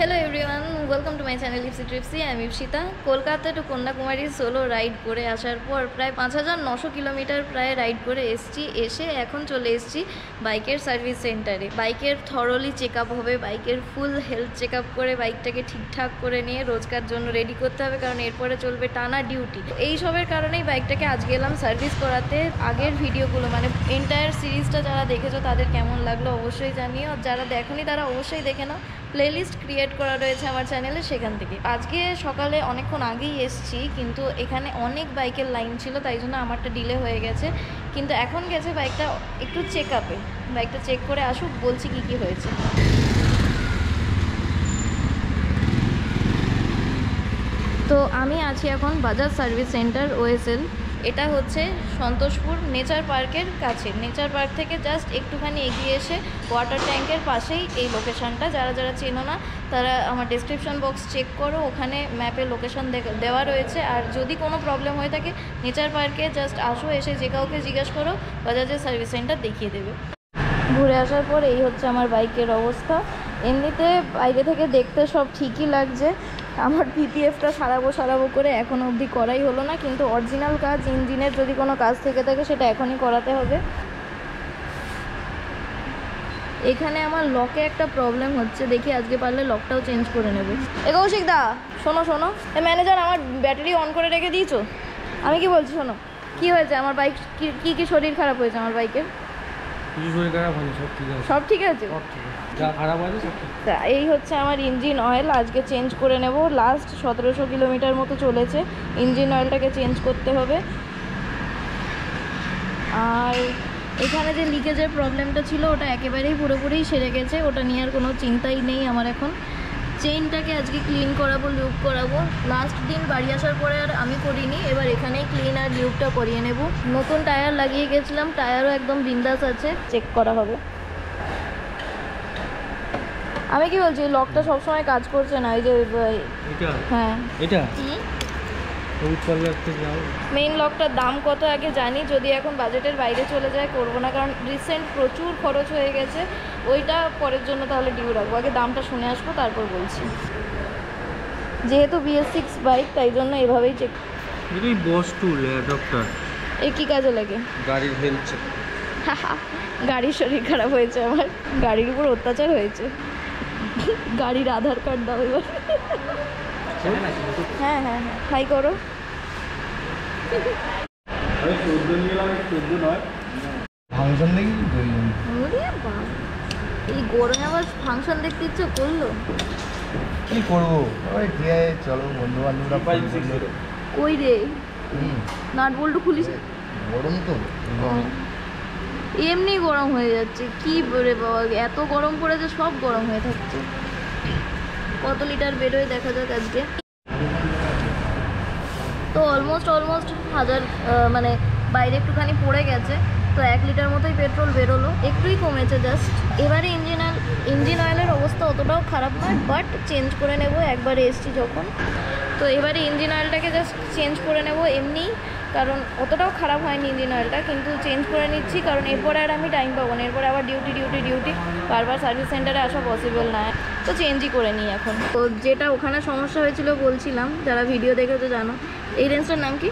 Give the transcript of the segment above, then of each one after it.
Hello everyone welcome to my channel Ipsy Tripsy আমি Ipsita Kolkata to Kanyakumari solo ride করে আসার পর প্রায় 5900 কিলোমিটার প্রায় রাইড করে এসে এখন চলে এসেছি বাইকের সার্ভিস সেন্টারে। বাইকের থরলি চেক আপ হবে, বাইকের ফুল হেলথ চেক আপ করে বাইকটাকে ঠিকঠাক করে নিয়ে রোজকার জন্য রেডি করতে হবে, কারণ এরপরে চলবে টানা ডিউটি। এই সবের কারণেই বাইকটাকে আজকে এলাম সার্ভিস করাতে। আগের ভিডিওগুলো মানে এন্টায়ার সিরিজটা যারা দেখেছো তাদের কেমন লাগলো অবশ্যই জানিও, যারা দেখোনি তারা অবশ্যই দেখে নাও। প্লেলিস্ট ক্রিয়েট করা রয়েছে আমার চ্যানেলে, সেখান থেকে। আজকে সকালে অনেকক্ষণ আগেই এসেছি, কিন্তু এখানে অনেক বাইকের লাইন ছিল, তাই জন্য আমারটা ডিলে হয়ে গেছে। কিন্তু এখন গেছে বাইকটা একটু চেক আপে, বাইকটা চেক করে আসুক, বলছি কি কি হয়েছে। তো আমি আছি এখন বাজাজ সার্ভিস সেন্টার ওএসএল। এটা হচ্ছে সন্তোষপুর নেচার পার্কের কাছে। নেচার পার্ক থেকে জাস্ট একটুখানি এগিয়ে এসে ওয়াটার ট্যাঙ্কের পাশেই এই লোকেশানটা। যারা যারা চেনো না তারা আমার ডেসক্রিপশন বক্স চেক করো, ওখানে ম্যাপে লোকেশান দেওয়া রয়েছে। আর যদি কোনো প্রবলেম হয়ে থাকে নেচার পার্কে জাস্ট আসো, এসে যে কাউকে জিজ্ঞেস করো, বাজাজের সার্ভিস সেন্টার দেখিয়ে দেবে। ঘুরে আসার পর এই হচ্ছে আমার বাইকের অবস্থা। এমনিতে বাইরে থেকে দেখতে সব ঠিকই লাগছে। আমার পিপিএফটা সারাবো করে এখনও অবধি করাই হলো না, কিন্তু অরিজিনাল কাজ ইঞ্জিনের যদি কোনো কাজ থেকে থাকে সেটা এখনই করাতে হবে। এখানে আমার লকে একটা প্রবলেম হচ্ছে, দেখি আজকে পারলে লকটাও চেঞ্জ করে নেব। কৌশিক দা শোনো, ম্যানেজার আমার ব্যাটারি অন করে রেখে দিয়েছো। আমি কি বলছি শোনো, কি হয়েছে আমার বাইক, কি শরীর খারাপ হয়েছে আমার বাইকের? সব ঠিক আছে। এই হচ্ছে আমার ইঞ্জিন অয়েল, আজকে চেঞ্জ করে নেব। লাস্ট 1700 কিলোমিটার মতো চলেছে, ইঞ্জিন অয়েলটাকে চেঞ্জ করতে হবে। আর এখানে যে লিকেজের প্রবলেমটা ছিল ওটা একেবারেই পুরোপুরি সেরে গেছে, ওটা নিয়ে আর কোনো চিন্তাই নেই আমার এখন। চেইনটাকে আজকে ক্লিন করাবো, লিউব করাবো। লাস্ট দিন বাড়ি আসার পরে আর আমি করিনি, এবার এখানেই ক্লিন আর লিউবটা করিয়ে নেব। নতুন টায়ার লাগিয়ে গেছিলাম, টায়ারও একদম বিন্দাস আছে, চেক করা হবে। আমি কি বলছি, লকটা সবসময় কাজ করছে না, এই যে হ্যাঁ এটা মেইন লকটার দাম কত আগে জানি, যদি এখন বাজেটের বাইরে চলে যায় করবো না, কারণ রিসেন্ট প্রচুর খরচ হয়ে গেছে, ওইটা পরের জন্য তাহলে ডিউ রাখবো। আগে দামটা শুনে আসবো তারপর বলছি। যেহেতু BS6 বাইক তাই জন্য এভাবেই চেক। এই কি কাজে লাগে? গাড়ির হেলথ চেক। গাড়ির শরীর খারাপ হয়েছে আমার, গাড়ির উপর অত্যাচার হয়েছে। গাড়ির আধার কার্ড দাও এবার। হ্যাঁ হাই করো। এই গরমে আবার ফাংশন দেখতে ইচ্ছে করলো, কি করবো? চলো বন্ধু বান্ধবরা। কই রে নাট বল্টু খুলিস? গরম তো এমনি গরম হয়ে যাচ্ছে, কি রে বাবা, এত গরম পড়েছে সব গরম হয়ে থাকছে। কত লিটার বেরোয় দেখা যাক আজকে। তো অলমোস্ট 1000 মানে বাইরে একটুখানি পড়ে গেছে, তো 1 লিটার মতোই পেট্রোল বেরোলো, একটুই কমেছে জাস্ট। এবারে ইঞ্জিন অয়েলের অবস্থা অতটাও খারাপ নয়, বাট চেঞ্জ করে নেব একবার এসছি যখন। তো এবারে ইঞ্জিন অয়েলটাকে জাস্ট চেঞ্জ করে নেব এমনি, কারণ অতটাও খারাপ হয়নি ইঞ্জিন অয়েলটা, কিন্তু চেঞ্জ করে নিচ্ছি কারণ এরপরে আর আমি টাইম পাবো না। এরপরে আবার ডিউটি বারবার সার্ভিস সেন্টারে আসা পসিবল না, তো চেঞ্জই করে নিই এখন। তো যেটা ওখানে সমস্যা হয়েছিল বলছিলাম, যারা ভিডিও দেখেছো জানো। এই রেঞ্জটার নাম কি?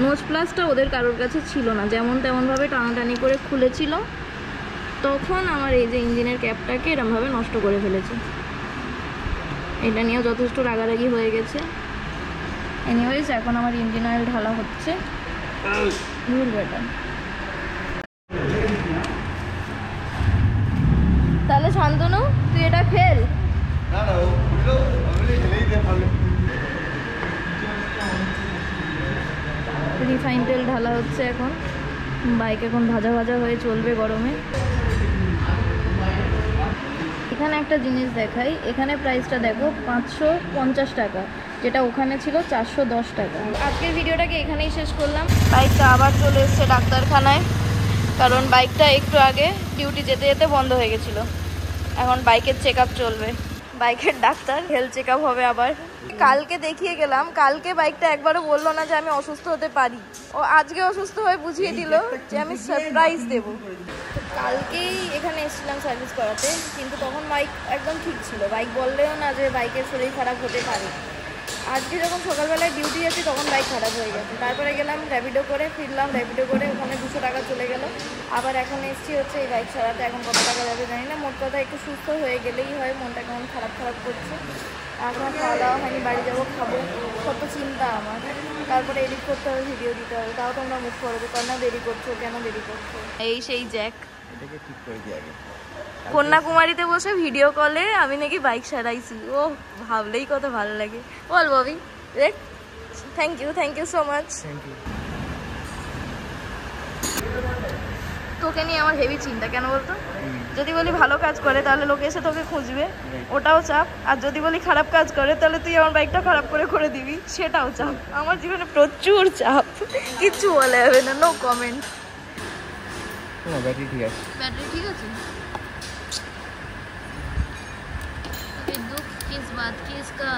নোজ প্লাসটা ওদের কারোর কাছে ছিল না, যেমন তেমনভাবে টানাটানি করে খুলেছিল, তখন আমার এই যে ইঞ্জিনের ক্যাপটাকে এরমভাবে নষ্ট করে ফেলেছে। এটা নিয়েও যথেষ্ট রাগারাগি হয়ে গেছে। এনিওয়েজ এখন আমার ইঞ্জিন অয়েল ঢালা হচ্ছে। তাহলে শান্তনু তুই এটা ফেল। রিফাইন তেল ঢালা হচ্ছে এখন। বাইক এখন ভাজা হয়ে চলবে গরমে। এখানে একটা জিনিস দেখাই, এখানে প্রাইসটা দেখো 550 টাকা, যেটা ওখানে ছিল 410 টাকা। আজকের ভিডিওটাকে এখানেই শেষ করলাম। বাইকটা আবার চলে এসছে ডাক্তারখানায়, কারণ বাইকটা একটু আগে ডিউটি যেতে বন্ধ হয়ে গেছিলো। এখন বাইকের চেক আপ চলবে, বাইকের ডাক্তার, হেলথ চেক আপ হবে আবার কালকে দেখিয়ে গেলাম, কালকে বাইকটা একবারও বললো না যে আমি অসুস্থ হতে পারি, ও আজকে অসুস্থ হয়ে বুঝিয়ে দিল যে আমি সারপ্রাইজ দেবো। কালকেই এখানে এসেছিলাম সার্ভিস করাতে, কিন্তু তখন বাইক একদম ঠিক ছিল, বাইক বললেও না যে বাইকের শরীর খারাপ হতে পারে। আজকে যখন সকালবেলায় ডিউটি আছে তখন বাইক খারাপ হয়ে গেছে, তারপরে গেলাম র্যাপিডো করে, ফিরলাম র্যাপিডো করে, ওখানে 200 টাকা চলে গেল। আবার এখন এসছি হচ্ছে এই বাইক সারাতে, এখন কত টাকা যাবে জানি না। মোট কথা একটু সুস্থ হয়ে গেলেই হয়, মনটা কেমন খারাপ খারাপ করছে। এখন খাওয়া দাওয়া হয়নি, বাড়ি যাবো, খাবো, কত চিন্তা আমার। তারপরে এডিট করতে হবে, ভিডিও দিতে হবে, তাও তোমরা মুখ করবে, কেন দেরি করছো, কেন দেরি করছো। এই সেই জ্যাক এটাকে ঠিক করে দিয়ে আগে কন্যাকুমারীতে বসে ভিডিও কলে আমি নাকি বাইক সারাইছি, ও ভাবলেই কত ভালো লাগে। বল ববি, দেখ, thank you so much. Thank you. তোকে নিয়ে আমার হেভি চিন্তা, কেন বলতো? যদি বলি ভালো কাজ করে তাহলে লোকে এসে তোকে খুঁজবে, ওটাও চাপ। আর যদি বলি খারাপ কাজ করে তাহলে তুই আমার বাইকটা খারাপ করে দিবি, সেটাও চাপ। আমার জীবনে প্রচুর চাপ, কিচ্ছু বলা যাবে না, নো কমেন্ট। না, ব্যাটারি ঠিক আছে। ব্যাটারি ঠিক আছে। দুঃখ কিস বাত কি ইসকা,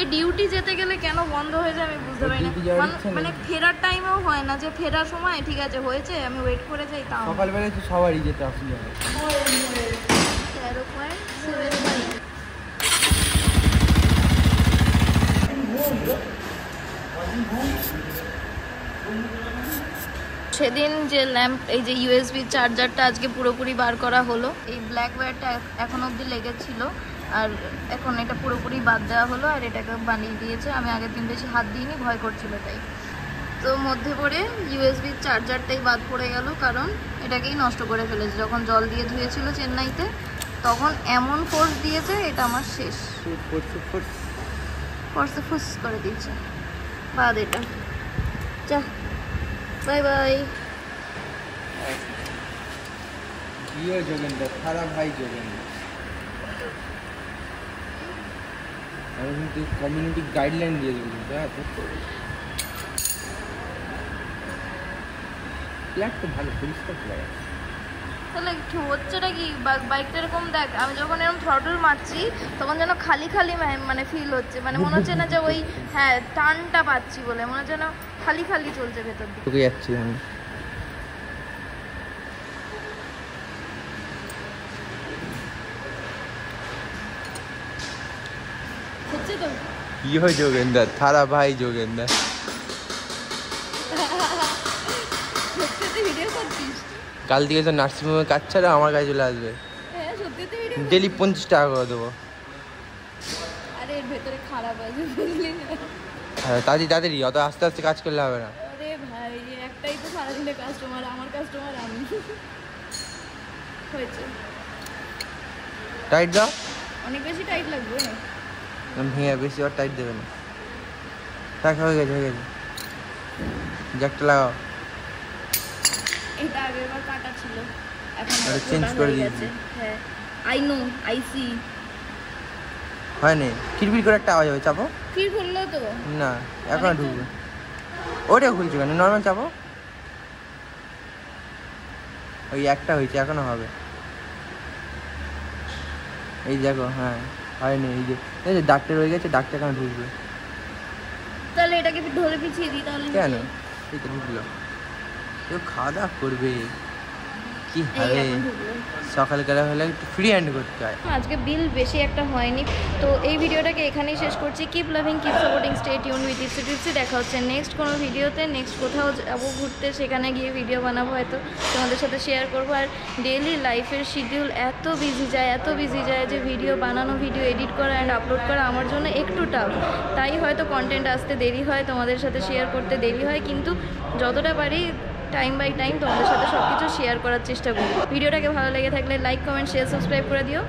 এই ডিউটি যেতে গেলে কেন বন্ধ হয়ে যায় আমি বুঝতে পারি না। মানে ফেরার টাইমেও হয় না, যে ফেরার সময় ঠিক আছে হয়েছে আমি ওয়েট করে যাই, তাও সকালবেলা তো সবারই যেতে অসুবিধা হয়। 13.75। সেদিন যে ল্যাম্প, এই যে ইউএসবি চার্জারটা আজকে পুরোপুরি বার করা হলো। এই ব্ল্যাক ওয়্যারটা এখন অবধি লেগেছিল, আর এখন এটা পুরোপুরি বাদ দেওয়া হলো, আর এটাকে বানিয়ে দিয়েছে। আমি আগের দিন বেশি হাত দিইনি, ভয় করছিল তাই। তো মধ্যে পড়ে ইউএসবি চার্জারটাই বাদ পড়ে গেল, কারণ এটাকেই নষ্ট করে ফেলেছে। যখন জল দিয়ে ধুয়েছিল চেন্নাইতে তখন এমন ফোর্স দিয়েছে, এটা আমার শেষ, ফোর্সে ফুস করে দিয়েছে। বাদ এটা, যা বাই বাই। যোগেন্দ্র, খারাপ ভাই যোগেন্দ্র। আমি কিন্তু কমিউনিটি গাইডলাইন দিয়ে দেবো, ফ্ল্যাটটা ভালো পরিষ্কার ফ্ল্যাট। তাহলে হচ্ছেটা কি, বাইকটা এরকম দেখ, আমি যখন এরকম থ্রটল মারছি তখন যেন খালি খালি মানে ফিল হচ্ছে, মানে মনে হচ্ছে না যে ওই হ্যাঁ টানটা পাচ্ছি বলে, মনে হচ্ছে না খালি খালি চলছে ভেতর দিকে। তোকে যাচ্ছি আমি। হচ্ছে তো কি হয় যোগেন্দ্র, থারা ভাই যোগেন্দ্র। ভিডিও করছিস? কাল থেকে তো নার্সিংহোমে কাজ ছাড়া আমার কাছে চলে আসবে। হ্যাঁ সত্যি তো ভিডিও, ডেলি 50 টাকা করে দেবো। আরে এর ভেতরে খারাপ আছে বুঝলি না। হ্যাঁ তাড়াতাড়ি, অত আস্তে আস্তে কাজ করলে হবে না। আরে ভাই একটাই তো সারাদিনে কাস্টমার, আমার কাস্টমার আমি। হয়েছে, টাইট দাও। অনেক বেশি টাইট লাগবে। ভেঙে বেশি আর টাইট দেবে না। টাকা হয়ে গেছে, জ্যাকটা লাগাও। এটা আগেরবার কাটা ছিল, এখন চেঞ্জ করে দিয়েছি। হ্যাঁ আই নো, আই সি। হয়নি, কিরবির করে একটা আওয়াজ হবে, চাপো। কি খুললো তো না, এখন ঢুকবে। ওটা খুলছো কেন? নর্মাল চাপো। ওই একটা হয়েছে, এখনো হবে। এই দেখো, হ্যাঁ হয়নি। এই যে ডাক্তার রয়ে গেছে, ডাক্তার এখন ঢুকবে। তাহলে এটাকে ধরে পিছিয়ে দিই তাহলে। কেন? এই তো ঢুকলো। কেউ খাওয়া দাওয়া করবে কি হবে? সকালবেলা হলে একটু ফ্রি হ্যান্ড করতে হয়। আজকে বিল বেশি একটা হয়নি, তো এই ভিডিওটাকে এখানেই শেষ করছি। Keep loving, keep supporting, stay tune with Ipsy Tipsy. দেখা হচ্ছে নেক্সট কোনো ভিডিওতে, নেক্সট কোথাও যাবো ঘুরতে, সেখানে গিয়ে ভিডিও বানাবো, হয়তো তোমাদের সাথে শেয়ার করবো। আর ডেইলি লাইফের শিডিউল এত বিজি যায় যে ভিডিও বানানো, ভিডিও এডিট করা অ্যান্ড আপলোড করা আমার জন্য একটু টাফ। তাই হয়তো কন্টেন্ট আসতে দেরি হয়, তোমাদের সাথে শেয়ার করতে দেরি হয়, কিন্তু যতটা পারি টাইম বাই টাইম তোমাদের সাথে সব কিছু শেয়ার করার চেষ্টা করি। ভিডিওটাকে ভালো লেগে থাকলে লাইক, কমেন্ট, শেয়ার, সাবস্ক্রাইব করে দিও।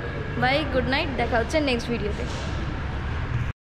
বাই, গুড নাইট, দেখা হচ্ছে নেক্সট ভিডিওতে।